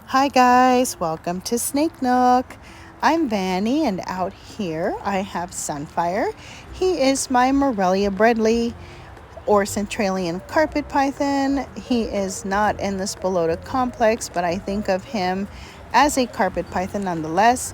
Hi guys, welcome to Snake Nook. I'm Vanny and out here I have Sunfire. He is my Morelia Bredli or Centralian Carpet Python. He is not in the Spilota complex, but I think of him as a carpet python nonetheless.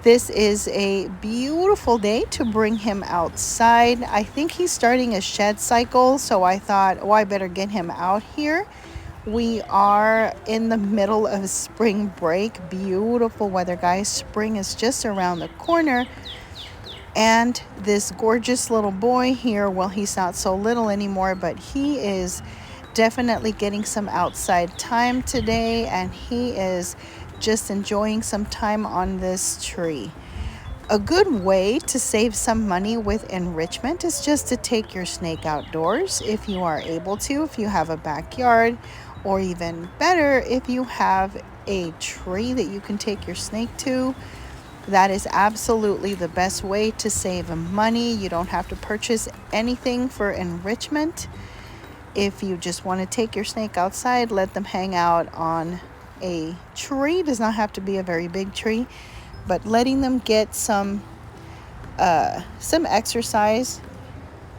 This is a beautiful day to bring him outside. I think he's starting a shed cycle, so I thought, oh, I better get him out here. We are in the middle of spring break. Beautiful weather, guys. Spring is just around the corner. And this gorgeous little boy here, well, he's not so little anymore, but he is definitely getting some outside time today, and he is just enjoying some time on this tree. A good way to save some money with enrichment is just to take your snake outdoors if you are able to, if you have a backyard, or even better, if you have a tree that you can take your snake to. That is absolutely the best way to save money. You don't have to purchase anything for enrichment. If you just want to take your snake outside, let them hang out on a tree. It does not have to be a very big tree, but letting them get some exercise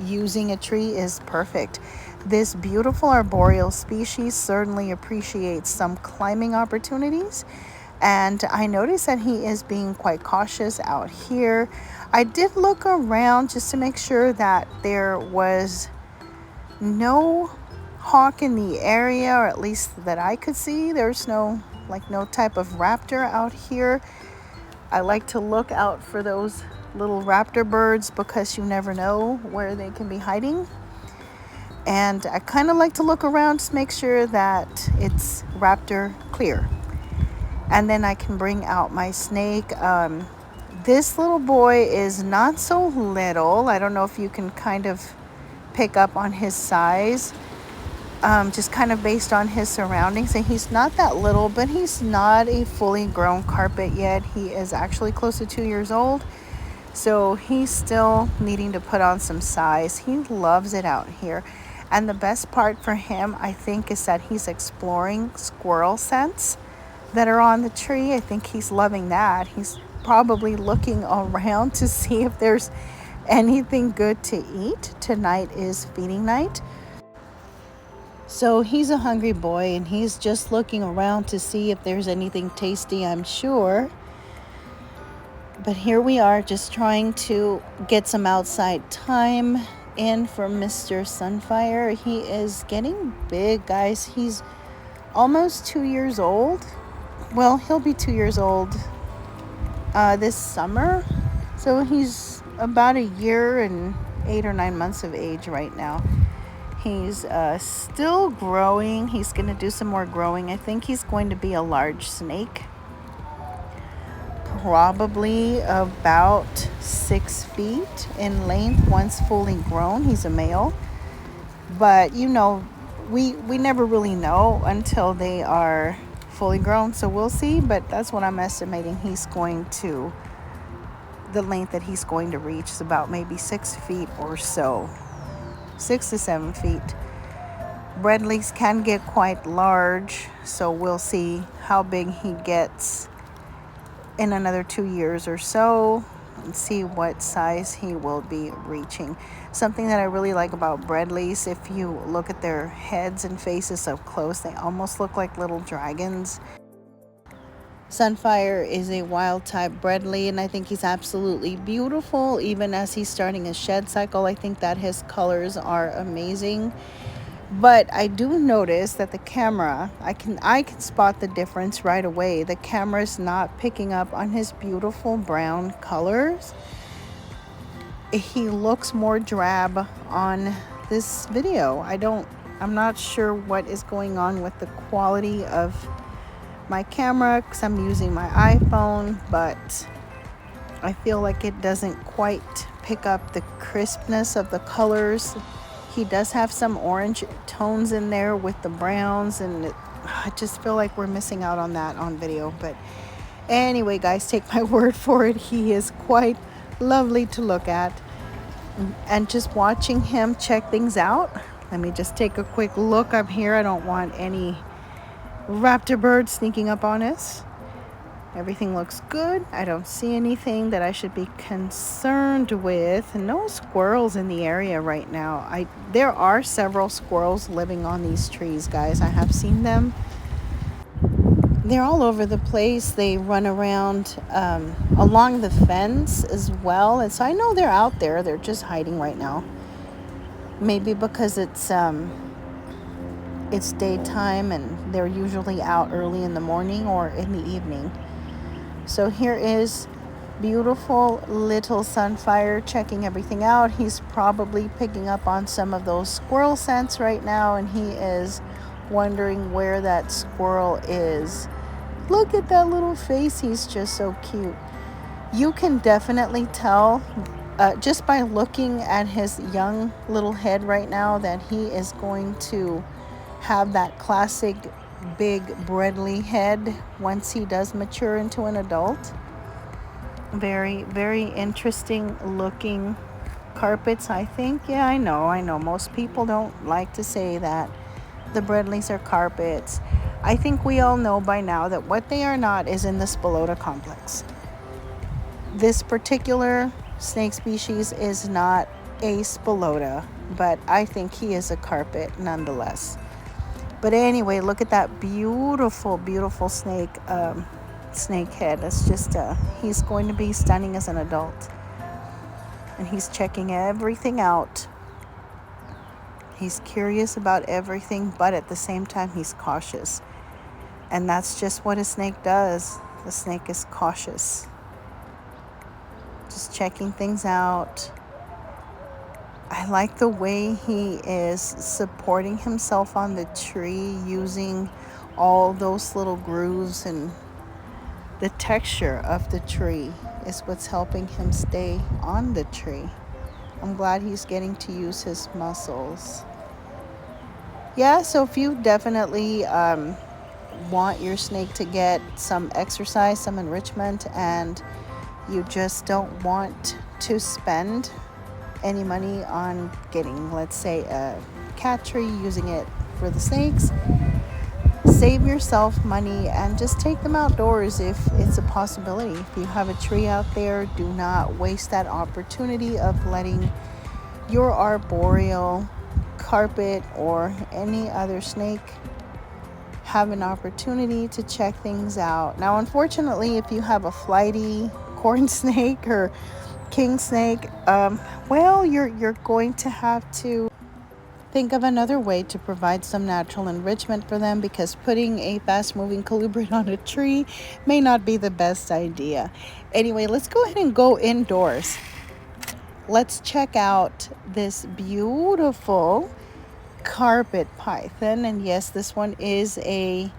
using a tree is perfect. This beautiful arboreal species certainly appreciates some climbing opportunities, and I noticed that he is being quite cautious out here. I did look around just to make sure that there was no hawk in the area, or at least that I could see. There's no type of raptor out here. I like to look out for those little raptor birds because you never know where they can be hiding. And I kind of like to look around to make sure that it's raptor clear. And then I can bring out my snake. This little boy is not so little. I don't know if you can kind of pick up on his size, just kind of based on his surroundings. And he's not that little, but he's not a fully grown carpet yet. He is actually close to 2 years old. So he's still needing to put on some size. He loves it out here. And the best part for him, I think, is that he's exploring squirrel scents that are on the tree. I think he's loving that. He's probably looking around to see if there's anything good to eat. Tonight is feeding night. So he's a hungry boy and he's just looking around to see if there's anything tasty, I'm sure. But here we are just trying to get some outside time in for Mr. Sunfire. He is getting big, guys. He's almost 2 years old. Well, he'll be 2 years old this summer. So he's about a year and 8 or 9 months of age right now. He's still growing. He's going to do some more growing. I think he's going to be a large snake. Probably about 6 feet in length once fully grown. He's a male. But, we never really know until they are fully grown. So we'll see. But that's what I'm estimating the length that he's going to reach is about maybe 6 feet or so. 6 to 7 feet. Bredlis can get quite large. So we'll see how big he gets in another 2 years or so, and see what size he will be reaching. Something that I really like about Bredlis, if you look at their heads and faces up close, they almost look like little dragons. Sunfire is a wild type Bredli, and I think he's absolutely beautiful. Even as he's starting a shed cycle, I think that his colors are amazing. But I do notice that the camera, I can spot the difference right away. The camera's not picking up on his beautiful brown colors. He looks more drab on this video. I'm not sure what is going on with the quality of my camera because I'm using my iPhone, but I feel like it doesn't quite pick up the crispness of the colors. He does have some orange tones in there with the browns, and I just feel like we're missing out on that on video. But anyway, guys, take my word for it. He is quite lovely to look at. And just watching him check things out. Let me just take a quick look up here. I don't want any raptor bird sneaking up on us. Everything looks good. I don't see anything that I should be concerned with. No squirrels in the area right now. There are several squirrels living on these trees, guys. I have seen them. They're all over the place. They run around along the fence as well. And so I know they're out there. They're just hiding right now. Maybe because it's daytime and they're usually out early in the morning or in the evening. So here is beautiful little Sunfire checking everything out. He's probably picking up on some of those squirrel scents right now, and he is wondering where that squirrel is. Look at that little face. He's just so cute. You can definitely tell just by looking at his young little head right now that he is going to have that classic big Bredli head once he does mature into an adult. Very, very interesting looking carpets, I think. Yeah, I know. Most people don't like to say that the Bredlis are carpets. I think we all know by now that what they are not is in the Spilota complex. This particular snake species is not a Spilota, but I think he is a carpet nonetheless. But anyway, look at that beautiful, beautiful snake head. It's just, he's going to be stunning as an adult. And he's checking everything out. He's curious about everything, but at the same time, he's cautious. And that's just what a snake does. The snake is cautious. Just checking things out. I like the way he is supporting himself on the tree using all those little grooves, and the texture of the tree is what's helping him stay on the tree. I'm glad he's getting to use his muscles. Yeah, so if you definitely want your snake to get some exercise, some enrichment, and you just don't want to spend any money on getting, let's say, a cat tree, using it for the snakes, save yourself money and just take them outdoors if it's a possibility. If you have a tree out there, do not waste that opportunity of letting your arboreal carpet or any other snake have an opportunity to check things out. Now, unfortunately, if you have a flighty corn snake or king snake, well, you're going to have to think of another way to provide some natural enrichment for them, because putting a fast-moving colubrid on a tree may not be the best idea. Anyway, let's go ahead and go indoors. Let's check out this beautiful carpet python. And yes, this one is a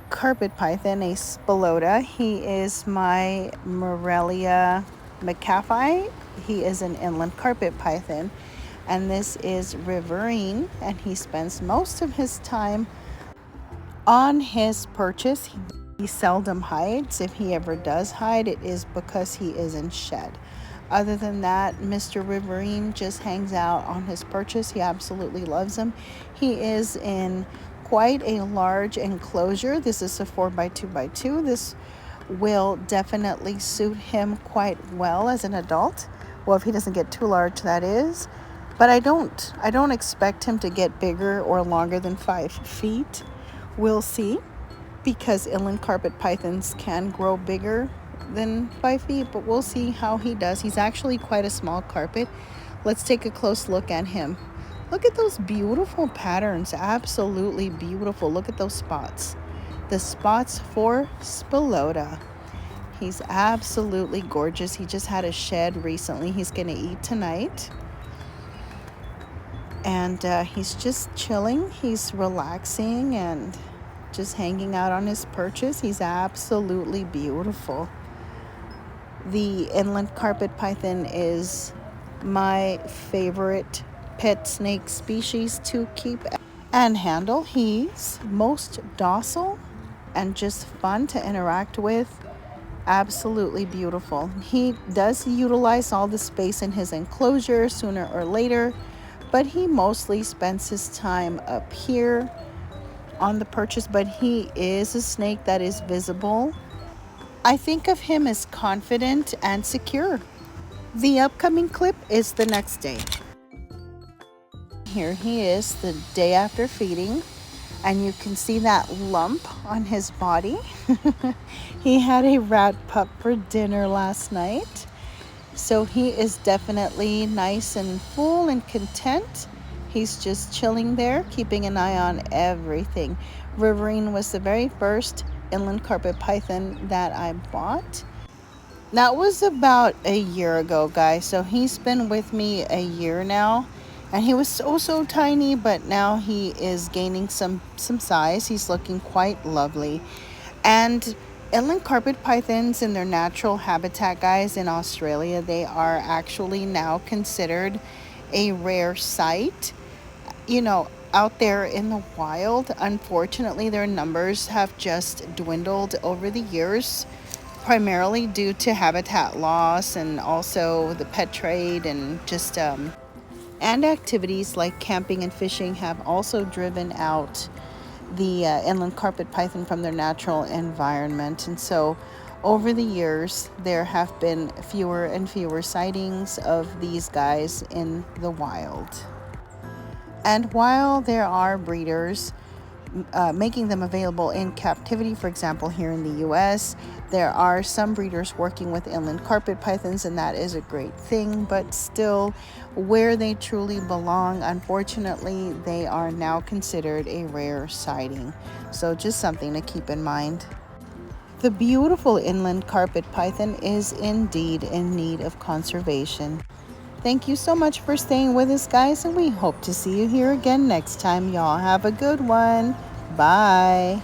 carpet python, a Spilota. He is my Morelia Metcalfei. He is an inland carpet python, and this is Riverine, and he spends most of his time on his perches. He seldom hides. If he ever does hide, it is because he is in shed. Other than that, Mr. Riverine just hangs out on his perches. He absolutely loves them. He is in quite a large enclosure. This is a 4x2x2. This will definitely suit him quite well as an adult. Well, if he doesn't get too large, that is. But I don't expect him to get bigger or longer than 5 feet. We'll see, because inland carpet pythons can grow bigger than 5 feet, but we'll see how he does. He's actually quite a small carpet. Let's take a close look at him. Look at those beautiful patterns. Absolutely beautiful. Look at those spots. The spots for Spilota. He's absolutely gorgeous. He just had a shed recently. He's going to eat tonight. And he's just chilling. He's relaxing and just hanging out on his perches. He's absolutely beautiful. The inland carpet python is my favorite pet snake species to keep and handle. He's most docile and just fun to interact with. Absolutely beautiful. He does utilize all the space in his enclosure sooner or later, but he mostly spends his time up here on the purchase, but he is a snake that is visible. I think of him as confident and secure. The upcoming clip is the next day. Here he is the day after feeding, and you can see that lump on his body. He had a rat pup for dinner last night, so he is definitely nice and full and content. He's just chilling there, keeping an eye on everything. Riverine was the very first inland carpet python that I bought. That was about a year ago, guys. So he's been with me a year now. And he was so tiny, but now he is gaining some size. He's looking quite lovely. And inland carpet pythons in their natural habitat, guys, in Australia, they are actually now considered a rare sight. You know, out there in the wild, unfortunately, their numbers have just dwindled over the years, primarily due to habitat loss and also the pet trade and just and activities like camping and fishing have also driven out the inland carpet python from their natural environment. And so over the years, there have been fewer and fewer sightings of these guys in the wild. And while there are breeders making them available in captivity, for example, here in the US, there are some breeders working with inland carpet pythons, and that is a great thing. But still, where they truly belong, unfortunately, they are now considered a rare sighting. So just something to keep in mind. The beautiful inland carpet python is indeed in need of conservation. Thank you so much for staying with us, guys, and we hope to see you here again next time. Y'all have a good one. Bye.